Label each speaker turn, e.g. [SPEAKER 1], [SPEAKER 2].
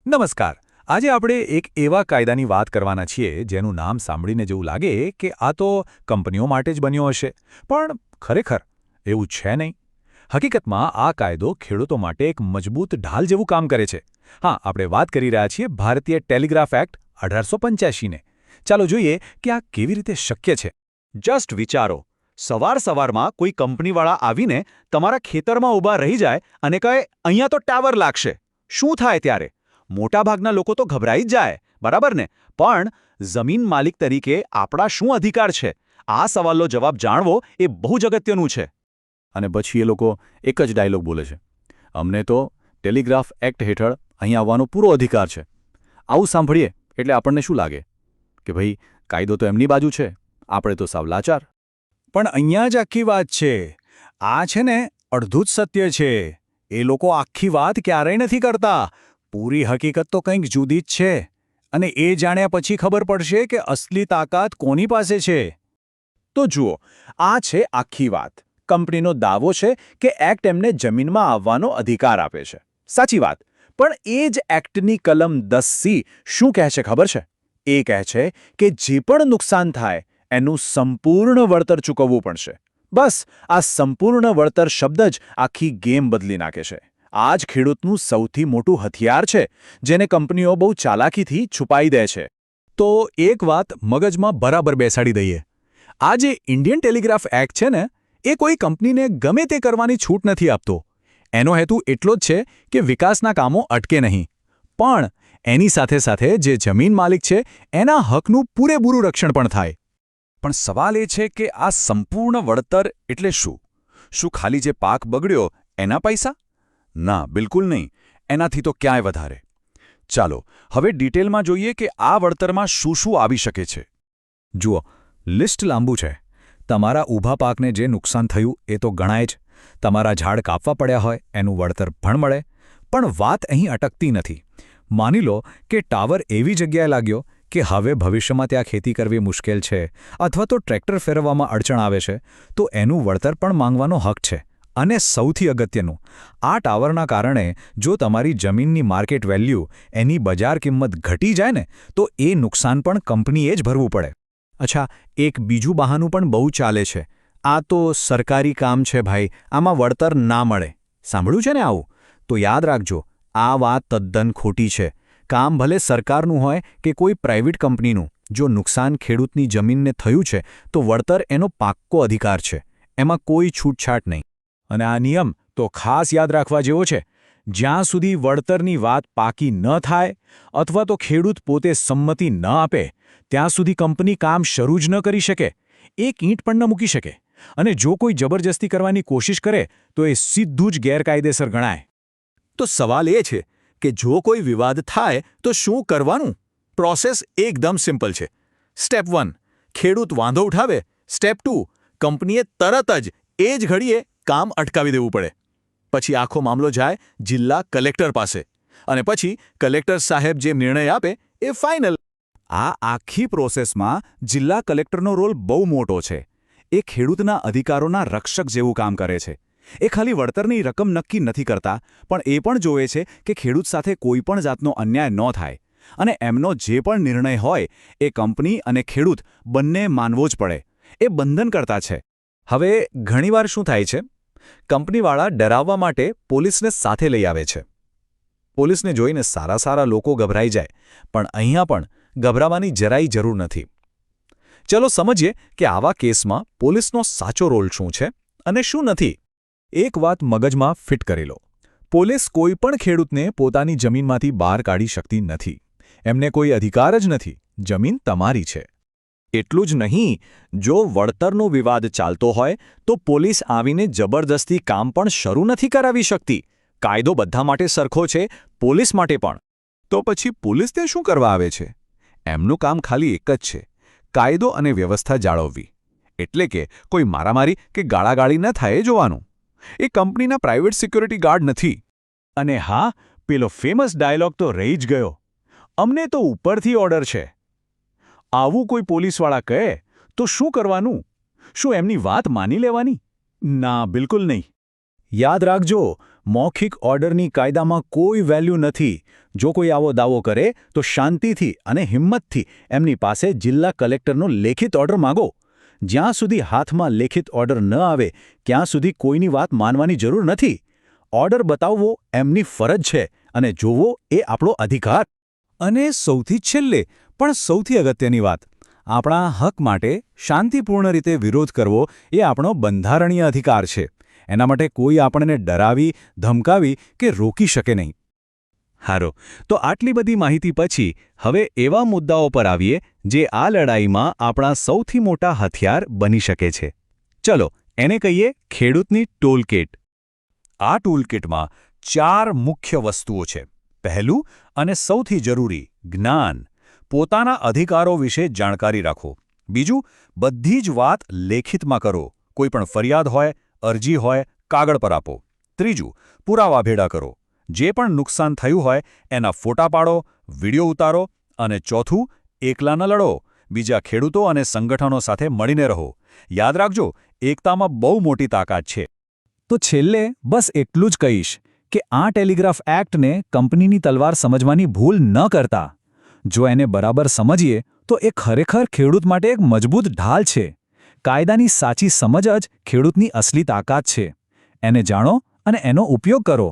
[SPEAKER 1] નમસ્કાર. આજે આપણે એક એવા કાયદાની વાત કરવાના છીએ જેનું નામ સાંભળીને જેવું લાગે કે આ તો કંપનીઓ માટે જ બન્યો હશે, પણ ખરેખર એવું છે નહીં. હકીકતમાં આ કાયદો ખેડૂતો માટે એક મજબૂત ઢાલ જેવું કામ કરે છે. હા, આપણે વાત કરી રહ્યા છીએ ભારતીય ટેલિગ્રાફ એક્ટ 1885ને. ચાલો જોઈએ કે આ કેવી રીતે શક્ય છે.
[SPEAKER 2] જસ્ટ વિચારો, સવારમાં કોઈ કંપનીવાળા આવીને તમારા ખેતરમાં ઊભા રહી જાય અને કહે અહીંયા તો ટાવર લાગશે. શું થાય ત્યારે? મોટાભાગના લોકો તો ગભરાઈ જ જાય, બરાબર ને? પણ જમીન માલિક તરીકે આપણા શું અધિકાર છે? આ સવાલનો જવાબ જાણવો એ બહુ જ અગત્યનું છે.
[SPEAKER 3] અને પછી એ લોકો એક જ ડાયલોગ બોલે છે, અમને તો ટેલિગ્રાફ એક્ટ હેઠળ અહીં આવવાનો પૂરો અધિકાર છે. આવું સાંભળીએ એટલે આપણને શું લાગે કે ભાઈ કાયદો તો એમની બાજુ છે, આપણે તો સાવ લાચાર.
[SPEAKER 1] પણ અહીંયા જ આખી વાત છે. આ છે ને અડધું જ સત્ય છે. એ લોકો આખી વાત ક્યારેય નથી કરતા. પૂરી હકીકત તો કંઈક જુદી જ છે. અને એ જાણ્યા પછી ખબર પડશે કે અસલી તાકાત કોની પાસે છે.
[SPEAKER 2] તો જુઓ, આ છે આખી વાત. કંપનીનો દાવો છે કે એક્ટ એમને જમીનમાં આવવાનો અધિકાર આપે છે. સાચી વાત. પણ એ જ એક્ટની કલમ 10C શું કહે છે ખબર છે? એ કહે છે કે જે પણ નુકસાન થાય એનું સંપૂર્ણ વળતર ચૂકવવું પડશે. બસ આ સંપૂર્ણ વળતર શબ્દ જ આખી ગેમ બદલી નાખે છે. આ જ ખેડૂતનું સૌથી મોટું હથિયાર છે, જેને કંપનીઓ બહુ ચાલાકીથી છુપાઈ દે છે.
[SPEAKER 1] તો એક વાત મગજમાં બરાબર બેસાડી દઈએ. આ જે ઇન્ડિયન ટેલિગ્રાફ એક્ટ છે ને, એ કોઈ કંપનીને ગમે તે કરવાની છૂટ નથી આપતો. એનો હેતુ એટલો જ છે કે વિકાસના કામો અટકે નહીં, પણ એની સાથે સાથે જે જમીન માલિક છે એના હકનું પૂરેપૂરું રક્ષણ પણ થાય.
[SPEAKER 4] પણ સવાલ એ છે કે આ સંપૂર્ણ વળતર એટલે શું? શું ખાલી જે પાક બગડ્યો એના પૈસા? ના, બિલકુલ નહીં. એનાથી તો ક્યાંય વધારે. ચાલો હવે ડિટેલમાં જોઈએ કે આ વળતરમાં શું શું આવી શકે છે.
[SPEAKER 1] જુઓ, લિસ્ટ લાંબુ છે. તમારા ઊભા પાકને જે નુકસાન થયું એ તો ગણાય જ. તમારા ઝાડ કાપવા પડ્યા હોય એનું વળતર પણ મળે. પણ વાત અહીં અટકતી નથી. માની લો કે ટાવર એવી જગ્યાએ લાગ્યો કે હવે ભવિષ્યમાં ત્યાં ખેતી કરવી મુશ્કેલ છે, અથવા તો ટ્રેક્ટર ફેરવવામાં અડચણ આવે છે, તો એનું વળતર પણ માંગવાનો હક છે. અને સૌથી અગત્યનું, આ ટાવરના કારણે જો તમારી જમીનની માર્કેટ વેલ્યુ, એની બજાર કિંમત ઘટી જાય ને, તો એ નુકસાન પણ કંપનીએ જ ભરવું પડે. અચ્છા, એક બીજું બહાનું પણ બહુ ચાલે છે. આ તો સરકારી કામ છે ભાઈ, આમાં વળતર ના મળે. સાંભળ્યું છે ને આવું? તો યાદ રાખજો, આ વાત તદ્દન ખોટી છે. કામ ભલે સરકારનું હોય કે કોઈ પ્રાઇવેટ કંપનીનું, જો નુકસાન ખેડૂતની જમીનને થયું છે તો વળતર એનો પાક્કો અધિકાર છે. એમાં કોઈ છૂટછાટ નહીં. અને આ નિયમ તો ખાસ યાદ રાખવા જેવો છે. જ્યાં સુધી વળતરની વાત પાકી ન થાય અથવા તો ખેડૂત પોતે સંમતિ ન આપે, ત્યાં સુધી કંપની કામ શરૂ જ ન કરી શકે, એક ઈંટ પણ ન મૂકી શકે. અને જો કોઈ જબરજસ્તી કરવાની કોશિશ કરે તો એ સીધું જ ગેરકાયદેસર ગણાય.
[SPEAKER 2] તો સવાલ એ છે કે જો કોઈ વિવાદ થાય તો શું કરવાનું? પ્રોસેસ એકદમ સિમ્પલ છે. સ્ટેપ 1, ખેડૂત વાંધો ઉઠાવે. સ્ટેપ 2, કંપનીએ તરત જ એ જ ઘડીએ કામ અટકાવી દેવું પડે. પછી આખો મામલો જાય જિલ્લા કલેક્ટર પાસે, અને પછી કલેક્ટર સાહેબ જે નિર્ણય આપે એ ફાઇનલ.
[SPEAKER 1] આ આખી પ્રોસેસમાં જિલ્લા કલેક્ટરનો રોલ બહુ મોટો છે. એ ખેડૂતના અધિકારોના રક્ષક જેવું કામ કરે છે. એ ખાલી વળતરની રકમ નક્કી નથી કરતા, પણ એ પણ જોવે છે કે ખેડૂત સાથે કોઈ પણ જાતનો અન્યાય ન થાય. અને એમનો જે પણ નિર્ણય હોય એ કંપની અને ખેડૂત બંને માનવો જ પડે. એ બંધનકર્તા છે. હવે ઘણીવાર શું થાય છે, કંપનીવાળા ડરાવવા માટે પોલીસને સાથે લઈ આવે છે. પોલીસને જોઈને સારા લોકો ગભરાઈ જાય, પણ અહીંયા પણ ગભરાવાની જરાય જરૂર નથી. ચલો સમજીએ કે આવા કેસમાં પોલીસનો સાચો રોલ શું છે અને શું નથી. એક વાત મગજમાં ફિટ કરી લો. પોલીસ કોઈ પણ ખેડૂતને પોતાની જમીનમાંથી બહાર કાઢી શકતી નથી. એમને કોઈ અધિકાર જ નથી. જમીન તમારી છે. એટલું જ નહીં, જો વળતરનો વિવાદ ચાલતો હોય તો પોલીસ આવીને જબરદસ્તી કામ પણ શરૂ નથી કરાવી શકતી. કાયદો બધા માટે સરખો છે, પોલીસ માટે પણ.
[SPEAKER 4] તો પછી પોલીસને શું કરવા આવે છે? એમનું કામ ખાલી એક જ છે, કાયદો અને વ્યવસ્થા જાળવવી. એટલે કે કોઈ મારામારી કે ગાળાગાળી ન થાય એ જોવાનું. એ કંપનીના પ્રાઇવેટ સિક્યોરિટી ગાર્ડ નથી.
[SPEAKER 1] અને હા, પેલો ફેમસ ડાયલોગ તો રહી જ ગયો, અમને તો ઉપરથી ઓર્ડર છે. આવું કોઈ પોલીસવાળા કહે તો શું કરવાનું? શું એમની વાત માની લેવાની? ના, બિલકુલ નહીં. યાદ રાખજો,
[SPEAKER 2] મૌખિક ઓર્ડરની કાયદામાં કોઈ વેલ્યુ નથી. જો કોઈ આવો દાવો કરે તો શાંતિથી અને હિંમતથી એમની પાસે જિલ્લા કલેક્ટરનો લેખિત ઓર્ડર માગો. જ્યાં સુધી હાથમાં લેખિત ઓર્ડર ન આવે ત્યાં સુધી કોઈની વાત માનવાની જરૂર નથી. ઓર્ડર બતાવવો એમની ફરજ છે અને જોવો એ આપણો અધિકાર.
[SPEAKER 1] અને સૌથી છેલ્લે પણ સૌથી અગત્યની વાત, આપણા હક માટે શાંતિપૂર્ણ રીતે વિરોધ કરવો એ આપણો બંધારણીય અધિકાર છે. એના માટે કોઈ આપણને ડરાવી, ધમકાવી કે રોકી શકે નહીં. હારો, તો આટલી બધી માહિતી પછી હવે એવા મુદ્દાઓ પર આવીએ જે આ લડાઈમાં આપણા સૌથી મોટા હથિયાર બની શકે છે. ચલો એને કહીએ ખેડૂતની ટૂલકિટ. આ ટૂલકિટમાં 4 મુખ્ય વસ્તુઓ છે. પહેલું અને સૌથી જરૂરી, જ્ઞાન. પોતાના અધિકારો વિશે જાણકારી રાખો. બીજું, બધી જ વાત લેખિતમાં કરો. કોઈ પણ ફરિયાદ હોય, અરજી હોય, કાગળ પર આપો. ત્રીજું, પુરાવા ભેગા કરો. જે પણ નુકસાન થયું હોય એના ફોટા પાડો, વિડીયો ઉતારો. અને ચોથું, એકલા ન લડો. બીજા ખેડૂતો અને સંગઠનો સાથે મળીને રહો. યાદ રાખજો, એકતામાં બહુ મોટી તાકાત છે. તો છેલ્લે બસ એટલું જ કહીશ કે આ ટેલિગ્રાફ એક્ટને કંપનીની તલવાર સમજવાની ભૂલ ન કરતા. જો એને બરાબર સમજીએ તો એ ખરેખર ખેડૂત માટે એક મજબૂત ઢાલ છે. કાયદાની સાચી સમજ જ ખેડૂતની અસલી તાકાત છે. એને જાણો અને એનો ઉપયોગ કરો.